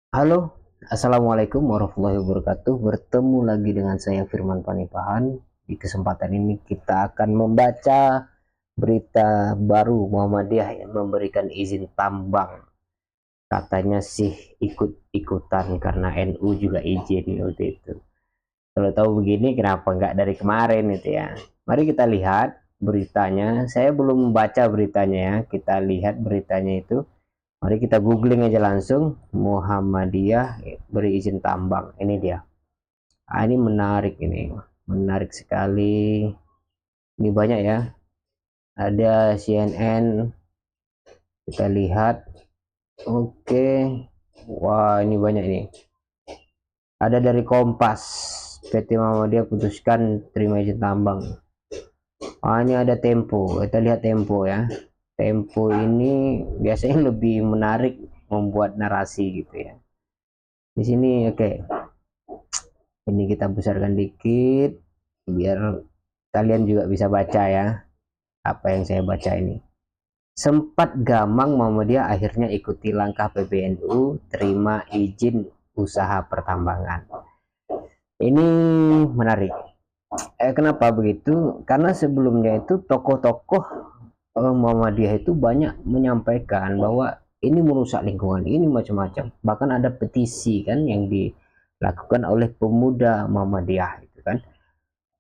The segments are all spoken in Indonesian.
Halo, Assalamualaikum warahmatullahi wabarakatuh. Bertemu lagi dengan saya Firman Panipahan. Di kesempatan ini kita akan membaca berita baru Muhammadiyah yang memberikan izin tambang. Katanya sih ikut-ikutan karena NU juga izin waktu itu. Kalau tahu begini kenapa nggak dari kemarin itu ya. Mari kita lihat beritanya. Saya belum membaca beritanya ya. Kita lihat beritanya itu. Mari kita googling aja langsung Muhammadiyah beri izin tambang. Ini dia. Ini menarik ini. Menarik sekali. Ini banyak ya. Ada CNN. Kita lihat. Oke. Wah, ini banyak ini. Ada dari Kompas. PT Muhammadiyah putuskan terima izin tambang. Ini ada Tempo. Kita lihat Tempo ya. Tempo ini biasanya lebih menarik membuat narasi gitu ya. Di sini oke. Ini kita besarkan dikit biar kalian juga bisa baca ya apa yang saya baca ini. Sempat gamang Muhammadiyah akhirnya ikuti langkah PBNU terima izin usaha pertambangan. Ini menarik. Kenapa begitu? Karena sebelumnya itu tokoh-tokoh Muhammadiyah itu banyak menyampaikan bahwa ini merusak lingkungan, ini macam-macam. Bahkan ada petisi kan yang dilakukan oleh pemuda Muhammadiyah itu kan,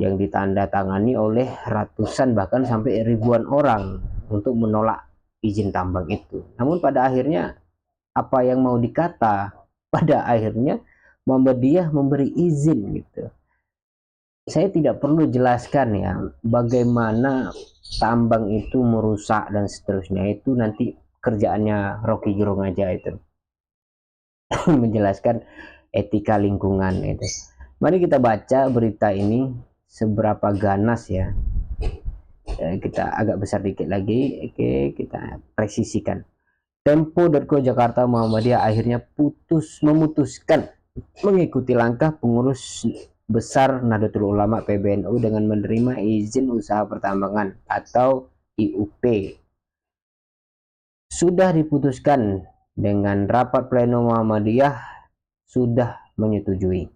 yang ditandatangani oleh ratusan bahkan sampai ribuan orang untuk menolak izin tambang itu. Namun pada akhirnya apa yang mau dikata? Pada akhirnya Muhammadiyah memberi izin gitu. Saya tidak perlu jelaskan ya bagaimana tambang itu merusak dan seterusnya, itu nanti kerjaannya Rocky Gerung aja itu menjelaskan etika lingkungan itu. Mari kita baca berita ini seberapa ganas ya. Kita agak besar dikit lagi. Oke, kita presisikan. Tempo.co Jakarta Muhammadiyah akhirnya memutuskan mengikuti langkah pengurus besar Nahdlatul Ulama PBNU dengan menerima izin usaha pertambangan atau IUP. Sudah diputuskan dengan rapat pleno Muhammadiyah sudah menyetujui,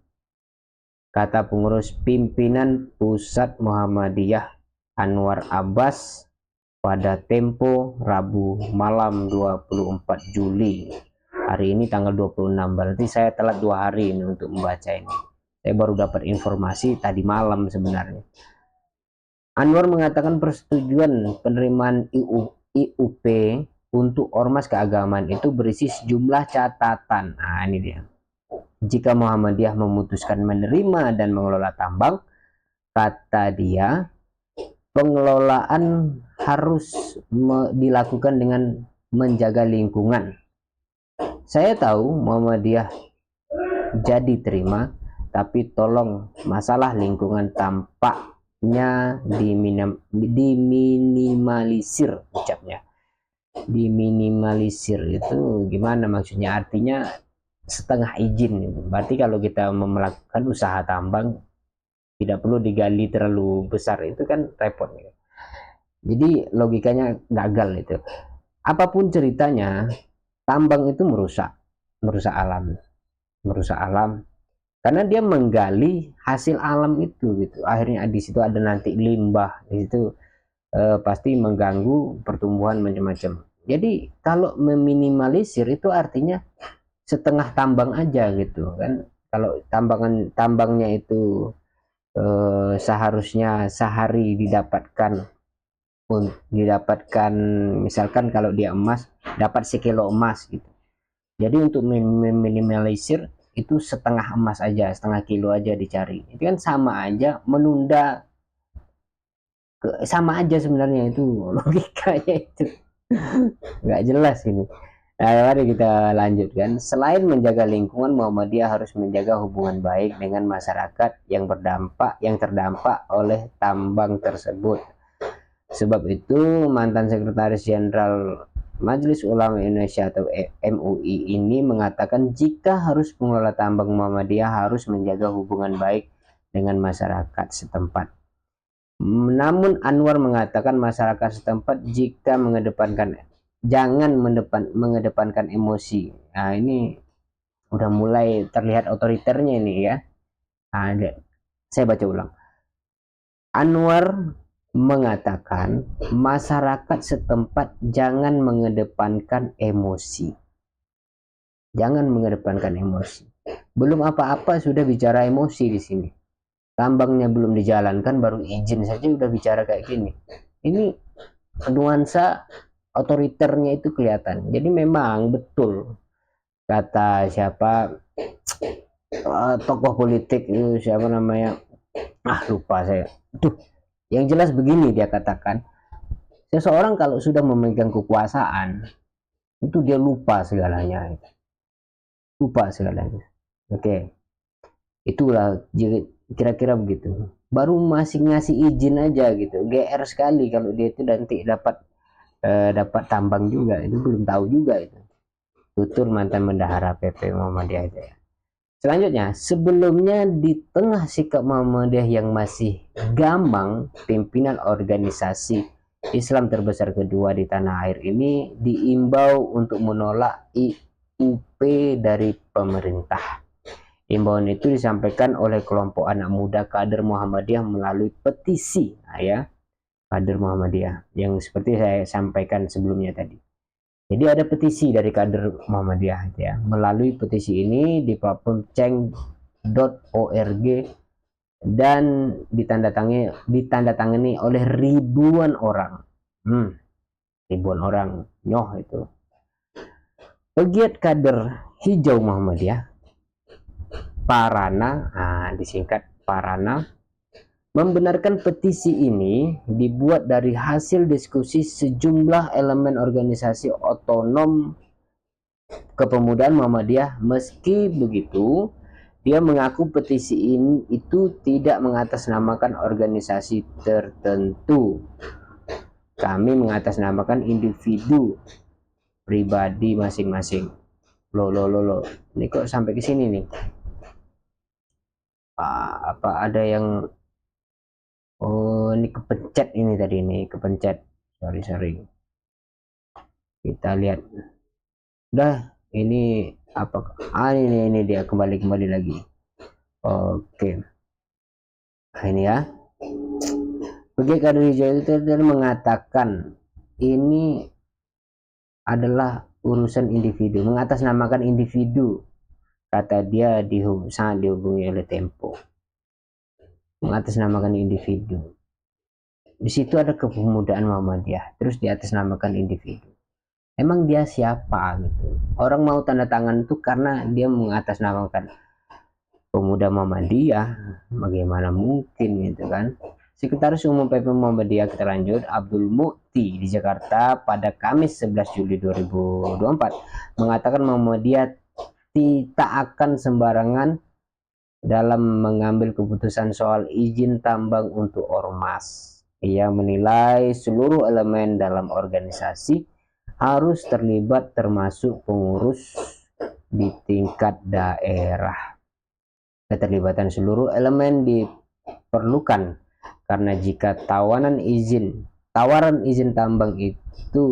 kata pengurus pimpinan pusat Muhammadiyah Anwar Abbas pada Tempo Rabu malam 24 Juli. Hari ini tanggal 26, berarti saya telat 2 hari ini untuk membaca ini. Saya baru dapat informasi tadi malam sebenarnya. Anwar mengatakan persetujuan penerimaan IUP untuk ormas keagamaan itu berisi sejumlah catatan. Ini dia. Jika Muhammadiyah memutuskan menerima dan mengelola tambang, kata dia, pengelolaan harus dilakukan dengan menjaga lingkungan. Saya tahu Muhammadiyah jadi terima, tapi tolong masalah lingkungan tampaknya diminimalisir ucapnya. Diminimalisir itu gimana maksudnya? Artinya setengah izin. Berarti kalau kita melakukan usaha tambang tidak perlu digali terlalu besar, itu kan repot. Jadi logikanya gagal itu. Apapun ceritanya, tambang itu merusak alam, karena dia menggali hasil alam itu gitu. Akhirnya di situ ada nanti limbah, di situ pasti mengganggu pertumbuhan macam-macam. Jadi kalau meminimalisir itu artinya setengah tambang aja gitu kan. Kalau tambangnya itu seharusnya sehari didapatkan misalkan kalau dia emas dapat sekilo emas gitu. Jadi untuk meminimalisir itu setengah emas aja, setengah kilo aja dicari. Itu kan sama aja menunda, sama aja sebenarnya itu logikanya itu nggak jelas ini. Nah, mari kita lanjutkan. Selain menjaga lingkungan, Muhammadiyah harus menjaga hubungan baik dengan masyarakat yang terdampak oleh tambang tersebut. Sebab itu, mantan Sekretaris Jenderal Majelis Ulama Indonesia atau MUI ini mengatakan jika harus pengelola tambang, Muhammadiyah harus menjaga hubungan baik dengan masyarakat setempat. Namun Anwar mengatakan masyarakat setempat jika jangan mengedepankan emosi. Nah, ini udah mulai terlihat otoriternya ini ya. Saya baca ulang. Anwar mengatakan masyarakat setempat jangan mengedepankan emosi. Jangan mengedepankan emosi. Belum apa-apa sudah bicara emosi di sini. Tambangnya belum dijalankan baru izin saja udah bicara kayak gini. Ini nuansa otoriternya itu kelihatan. Jadi memang betul kata siapa tokoh politik itu siapa namanya, lupa saya. Yang jelas begini dia katakan, seseorang kalau sudah memegang kekuasaan itu dia lupa segalanya. Oke, itulah kira-kira begitu. Baru masih ngasih izin aja gitu, GR sekali kalau dia itu nanti dapat tambang juga, itu belum tahu juga itu. Tutur mantan bendahara PP Muhammadiyah itu ya. Selanjutnya, sebelumnya di tengah sikap Muhammadiyah yang masih gamang, pimpinan organisasi Islam terbesar kedua di tanah air ini diimbau untuk menolak IUP dari pemerintah. Imbauan itu disampaikan oleh kelompok anak muda kader Muhammadiyah melalui petisi, kader Muhammadiyah yang seperti saya sampaikan sebelumnya tadi. Jadi ada petisi dari kader Muhammadiyah ya. Melalui petisi ini di platform.ceng.org dan ditandatangani oleh ribuan orang. Ribuan orang, nyoh itu. Pegiat kader hijau Muhammadiyah Parana, disingkat Parana, membenarkan petisi ini dibuat dari hasil diskusi sejumlah elemen organisasi otonom kepemudaan Muhammadiyah. Meski begitu, dia mengaku petisi ini itu tidak mengatasnamakan organisasi tertentu. Kami mengatasnamakan individu pribadi masing-masing. Loh. Ini kok sampai ke sini nih? Apa ada yang ini kepencet ini tadi, ini kepencet, sorry kita lihat. Udah, ini apa, ini dia kembali lagi. Oke, ini ya, Bagi kader hijau itu mengatakan ini adalah urusan individu, mengatasnamakan individu, kata dia sangat dihubungi oleh Tempo. Mengatasnamakan individu. Di situ ada kepemudaan Muhammadiyah, terus di atas namakan individu. Emang dia siapa gitu? Orang mau tanda tangan itu karena dia mengatasnamakan pemuda Muhammadiyah, bagaimana mungkin gitu kan? Sekretaris Umum PP Muhammadiyah, kita lanjut, Abdul Mukti di Jakarta pada Kamis 11 Juli 2024 mengatakan Muhammadiyah tidak akan sembarangan dalam mengambil keputusan soal izin tambang untuk ormas. Ia menilai seluruh elemen dalam organisasi harus terlibat termasuk pengurus di tingkat daerah. Keterlibatan seluruh elemen diperlukan karena jika tawaran izin tambang itu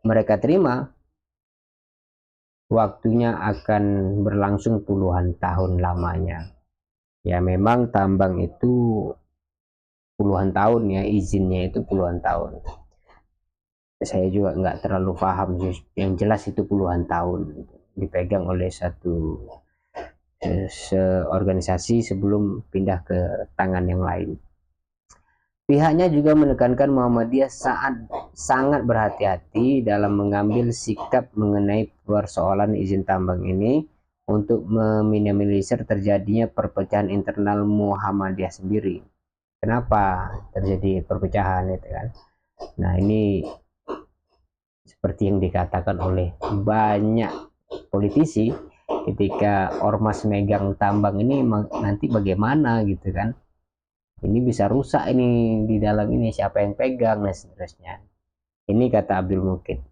mereka terima, waktunya akan berlangsung puluhan tahun lamanya. Ya memang tambang itu puluhan tahun ya, izinnya itu puluhan tahun. Saya juga nggak terlalu paham sih, yang jelas itu puluhan tahun dipegang oleh satu organisasi sebelum pindah ke tangan yang lain. Pihaknya juga menekankan Muhammadiyah sangat berhati-hati dalam mengambil sikap mengenai persoalan izin tambang ini untuk meminimalisir terjadinya perpecahan internal Muhammadiyah sendiri. Kenapa terjadi perpecahan itu kan? Nah, ini seperti yang dikatakan oleh banyak politisi, ketika ormas megang tambang ini nanti bagaimana gitu kan? Ini bisa rusak ini di dalam ini, siapa yang pegang dan seterusnya. Ini kata Abdul Mukid,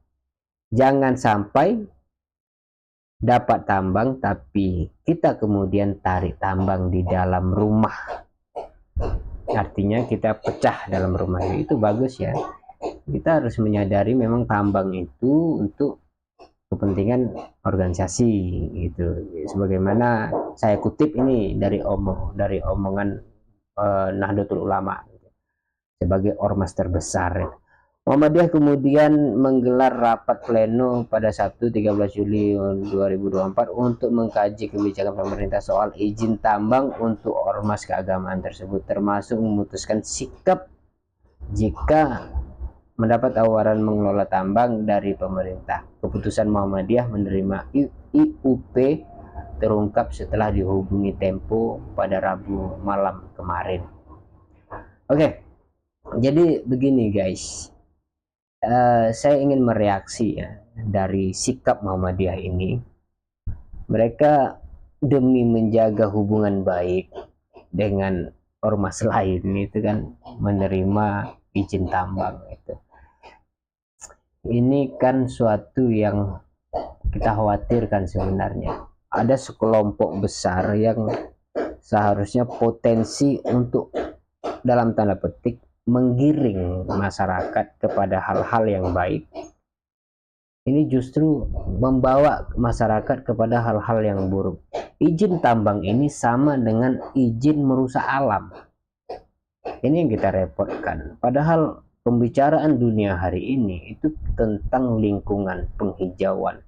jangan sampai dapat tambang tapi kita kemudian tarik tambang di dalam rumah, artinya kita pecah dalam rumah. Itu bagus ya, kita harus menyadari memang tambang itu untuk kepentingan organisasi gitu. Sebagaimana saya kutip ini dari omongan Nahdlatul Ulama sebagai ormas terbesar. Muhammadiyah kemudian menggelar rapat pleno pada Sabtu 13 Juli 2024 untuk mengkaji kebijakan pemerintah soal izin tambang untuk ormas keagamaan tersebut, termasuk memutuskan sikap jika mendapat tawaran mengelola tambang dari pemerintah. Keputusan Muhammadiyah menerima IUP terungkap setelah dihubungi Tempo pada Rabu malam kemarin. Oke, jadi begini guys. Saya ingin mereaksi ya dari sikap Muhammadiyah ini. Mereka demi menjaga hubungan baik dengan ormas lain itu kan menerima izin tambang itu. Ini kan suatu yang kita khawatirkan sebenarnya. Ada sekelompok besar yang seharusnya potensi untuk dalam tanda petik menggiring masyarakat kepada hal-hal yang baik, ini justru membawa masyarakat kepada hal-hal yang buruk. Izin tambang ini sama dengan izin merusak alam. Ini yang kita repotkan. Padahal pembicaraan dunia hari ini itu tentang lingkungan, penghijauan.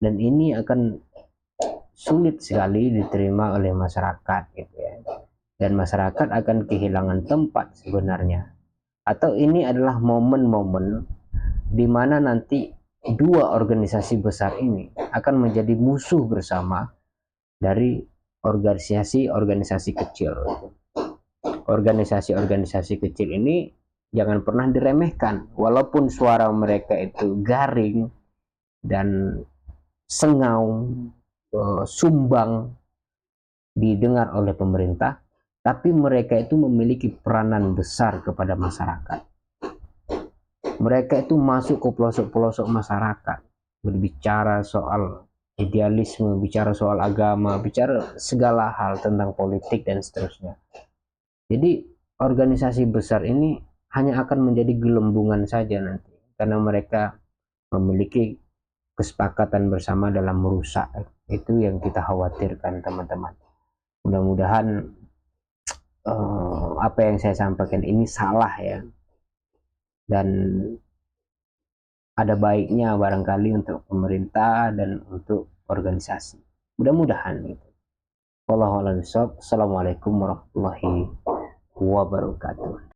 Dan ini akan sulit sekali diterima oleh masyarakat gitu ya. Dan masyarakat akan kehilangan tempat sebenarnya. Atau ini adalah momen-momen di mana nanti dua organisasi besar ini akan menjadi musuh bersama dari organisasi-organisasi kecil. Organisasi-organisasi kecil ini jangan pernah diremehkan, walaupun suara mereka itu garing dan sengau, sumbang didengar oleh pemerintah, tapi mereka itu memiliki peranan besar kepada masyarakat. Mereka itu masuk ke pelosok-pelosok masyarakat, berbicara soal idealisme, bicara soal agama, bicara segala hal tentang politik dan seterusnya. Jadi organisasi besar ini hanya akan menjadi gelembungan saja nanti, karena mereka memiliki kesepakatan bersama dalam merusak. Itu yang kita khawatirkan teman-teman. Mudah-mudahan apa yang saya sampaikan ini salah ya, dan ada baiknya barangkali untuk pemerintah dan untuk organisasi. Mudah-mudahan gitu. Wallahualam. Assalamualaikum warahmatullahi wabarakatuh.